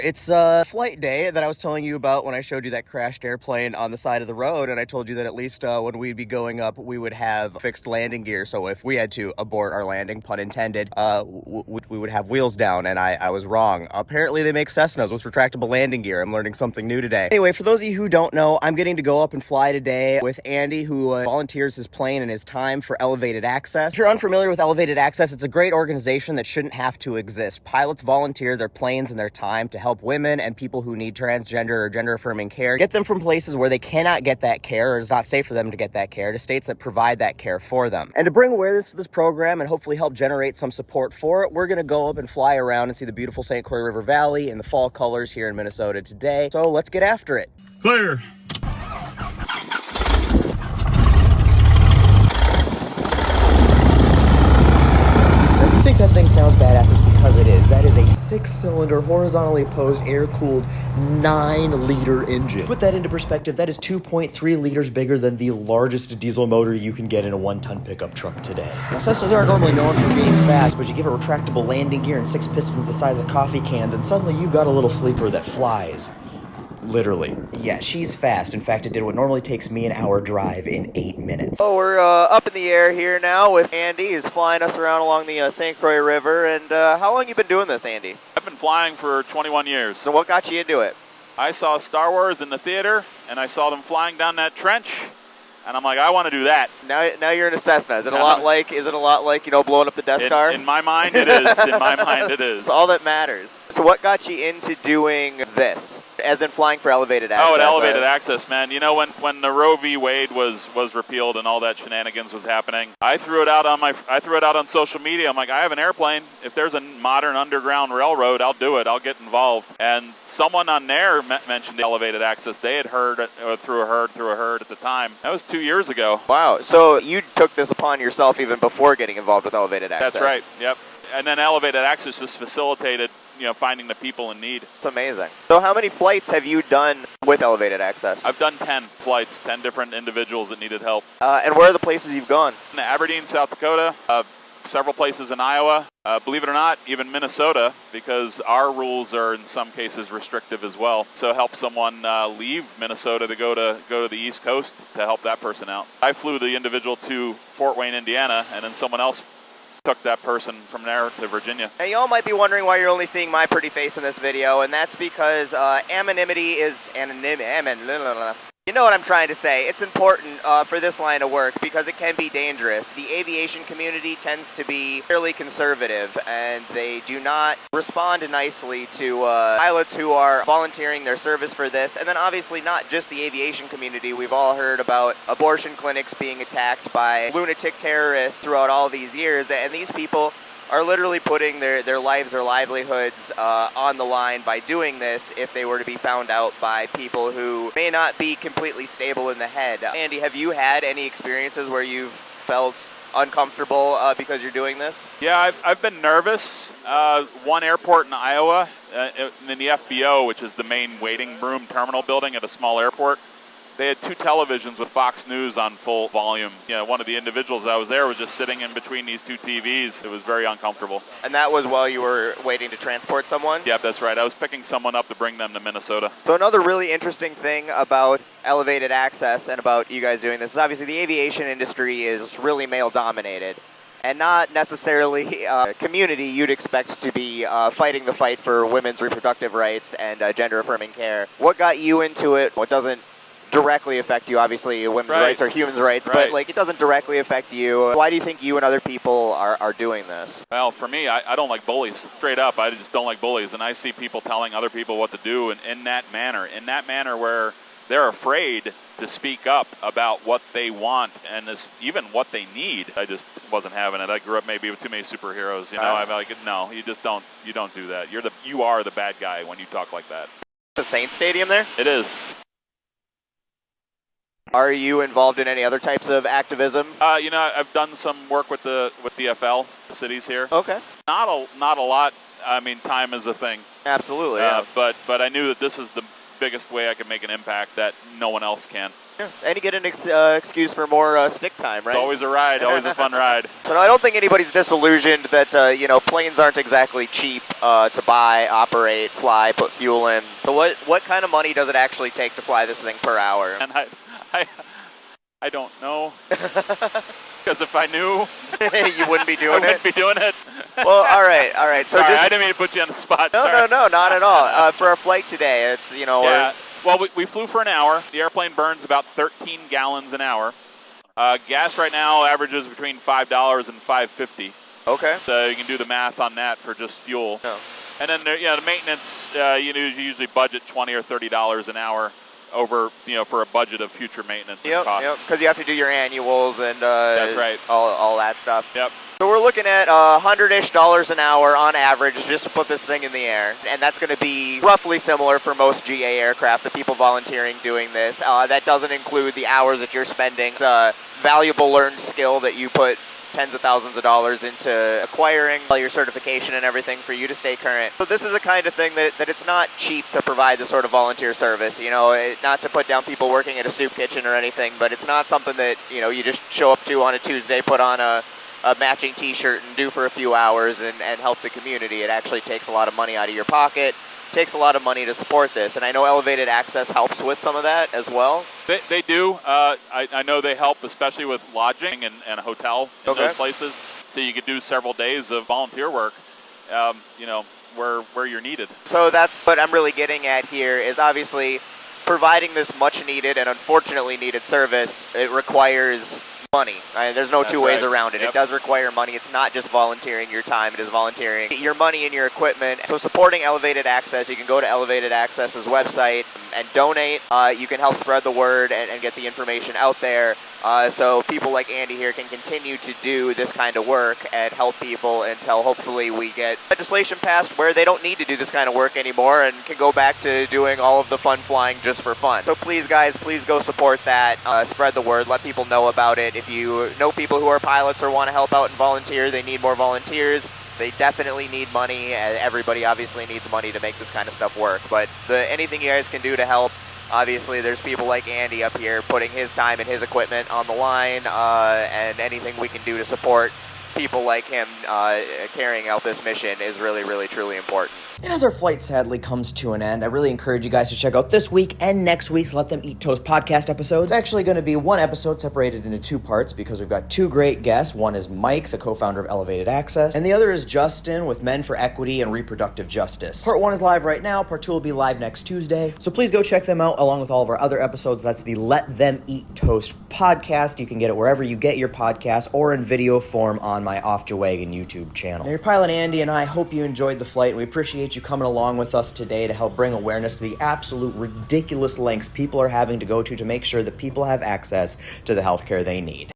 It's flight day that I was telling you about when I showed you that crashed airplane on the side of the road, and I told you that at least when we'd be going up, we would have fixed landing gear, so if we had to abort our landing, pun intended, we would have wheels down, and I was wrong. Apparently they make Cessnas with retractable landing gear. I'm learning something new today. Anyway, for those of you who don't know, I'm getting to go up and fly today with Andy, who volunteers his plane and his time for Elevated Access. If you're unfamiliar with Elevated Access, it's a great organization that shouldn't have to exist. Pilots volunteer their planes and their time to help women and people who need transgender or gender-affirming care, get them from places where they cannot get that care or it's not safe for them to get that care to states that provide that care for them. And to bring awareness to this program and hopefully help generate some support for it, we're going to go up and fly around and see the beautiful St. Croix River Valley in the fall colors here in Minnesota today. So let's get after it. Clear. If you think that thing sounds badass, it's because it is. That is a 6-cylinder, horizontally opposed, air-cooled, 9-liter engine. To put that into perspective, that is 2.3 liters bigger than the largest diesel motor you can get in a 1-ton pickup truck today. Now, Cessnas aren't normally known for being fast, but you give it retractable landing gear and 6 pistons the size of coffee cans, and suddenly you've got a little sleeper that flies. Literally. Yeah, she's fast. In fact, it did what normally takes me an hour drive in 8 minutes. Oh, we're up in the air here now with Andy. He's flying us around along the St. Croix River. And how long you been doing this, Andy? I've been flying for 21 years. So what got you into it? I saw Star Wars in the theater, and I saw them flying down that trench, and I'm like, I want to do that. Now you're in a Cessna. Is it a lot like blowing up the Death Star? In my mind, it is. In my mind, it is. It's all that matters. So what got you into doing this? As in flying for Elevated Access? Oh, Elevated Access, man. You know, when the Roe v. Wade was repealed and all that shenanigans was happening, I threw it out on social media. I'm like, I have an airplane. If there's a modern underground railroad, I'll do it. I'll get involved. And someone on there mentioned Elevated Access. They had heard it through a herd at the time. That was 2 years ago. Wow. So you took this upon yourself even before getting involved with Elevated Access? That's right. Yep. And then Elevated Access just facilitated, finding the people in need. It's amazing. So how many flights have you done with Elevated Access? I've done 10 flights, 10 different individuals that needed help. And where are the places you've gone? In Aberdeen, South Dakota, several places in Iowa, believe it or not, even Minnesota, because our rules are in some cases restrictive as well. So help someone leave Minnesota to go to the East Coast to help that person out. I flew the individual to Fort Wayne, Indiana, and then someone else took that person from there to Virginia. Now, y'all might be wondering why you're only seeing my pretty face in this video, and that's because anonymity is You know what I'm trying to say. It's important for this line of work because it can be dangerous. The aviation community tends to be fairly conservative, and they do not respond nicely to pilots who are volunteering their service for this. And then obviously not just the aviation community. We've all heard about abortion clinics being attacked by lunatic terrorists throughout all these years, and these people are literally putting their lives or livelihoods on the line by doing this if they were to be found out by people who may not be completely stable in the head. Andy, have you had any experiences where you've felt uncomfortable because you're doing this? Yeah, I've been nervous. One airport in Iowa, in the FBO, which is the main waiting room terminal building at a small airport, they had 2 televisions with Fox News on full volume. One of the individuals that was there was just sitting in between these 2 TVs. It was very uncomfortable. And that was while you were waiting to transport someone? Yep, that's right. I was picking someone up to bring them to Minnesota. So another really interesting thing about Elevated Access and about you guys doing this is obviously the aviation industry is really male-dominated. And not necessarily a community you'd expect to be fighting the fight for women's reproductive rights and gender-affirming care. What got you into it? What doesn't directly affect you? Obviously, women's rights are human rights, but it doesn't directly affect you. Why do you think you and other people are doing this? Well, for me, I don't like bullies. Straight up, I just don't like bullies. And I see people telling other people what to do in that manner where they're afraid to speak up about what they want and even what they need. I just wasn't having it. I grew up maybe with too many superheroes. I'm like, no, you just don't. You don't do that. You are the bad guy when you talk like that. The Saints Stadium there? It is. Are you involved in any other types of activism? I've done some work with the FL, the cities here. Okay. Not a lot. I mean, time is a thing. Absolutely. Yeah. But I knew that this is biggest way I can make an impact that no one else can. Yeah. And you get an excuse for more stick time, right? It's always a ride, always a fun ride. So I don't think anybody's disillusioned that, planes aren't exactly cheap to buy, operate, fly, put fuel in. So what kind of money does it actually take to fly this thing per hour? And I don't know. Because if I knew, you wouldn't be doing I wouldn't be doing it. Well, all right. So Sorry, I didn't mean to put you on the spot. No, not at all. For our flight today, it's, Yeah. Well, we flew for an hour. The airplane burns about 13 gallons an hour. Gas right now averages between $5 and $5.50. Okay. So you can do the math on that for just fuel. No. And then the maintenance, you usually budget $20 or $30 an hour over, for a budget of future maintenance and costs. Yep, because you have to do your annuals and that's right. all that stuff. Yep. So we're looking at $100-ish an hour on average just to put this thing in the air. And that's going to be roughly similar for most GA aircraft, the people volunteering doing this. That doesn't include the hours that you're spending. It's a valuable learned skill that you put tens of thousands of dollars into acquiring all your certification and everything for you to stay current. So this is the kind of thing that it's not cheap to provide the sort of volunteer service, not to put down people working at a soup kitchen or anything, but it's not something that, you just show up to on a Tuesday, put on a matching t-shirt and do for a few hours and help the community. It actually takes a lot of money out of your pocket. Takes a lot of money to support this, and I know Elevated Access helps with some of that as well. They do. I know they help, especially with lodging and a hotel in those places. So you could do several days of volunteer work, where you're needed. So that's what I'm really getting at here is obviously providing this much needed and unfortunately needed service. It requires money. There's no two ways around it. Yep. It does require money. It's not just volunteering your time. It is volunteering your money and your equipment. So supporting Elevated Access, you can go to Elevated Access's website and donate. You can help spread the word and get the information out there. So people like Andy here can continue to do this kind of work and help people until hopefully we get legislation passed where they don't need to do this kind of work anymore and can go back to doing all of the fun flying just for fun. So please, guys, please go support that. Spread the word. Let people know about it. If you know people who are pilots or want to help out and volunteer, they need more volunteers. They definitely need money. Everybody obviously needs money to make this kind of stuff work. But anything you guys can do to help, obviously there's people like Andy up here putting his time and his equipment on the line, and anything we can do to support people like him carrying out this mission is really, really, truly important. And as our flight sadly comes to an end, I really encourage you guys to check out this week and next week's Let Them Eat Toast podcast episodes. It's actually going to be one episode separated into two parts because we've got two great guests. One is Mike, the co-founder of Elevated Access, and the other is Justin with Men for Equity and Reproductive Justice. Part 1 is live right now. Part 2 will be live next Tuesday. So please go check them out along with all of our other episodes. That's the Let Them Eat Toast podcast. You can get it wherever you get your podcasts or in video form on my Off Jawagon YouTube channel. Now, your pilot Andy and I hope you enjoyed the flight, and we appreciate you coming along with us today to help bring awareness to the absolute ridiculous lengths people are having to go to make sure that people have access to the healthcare they need.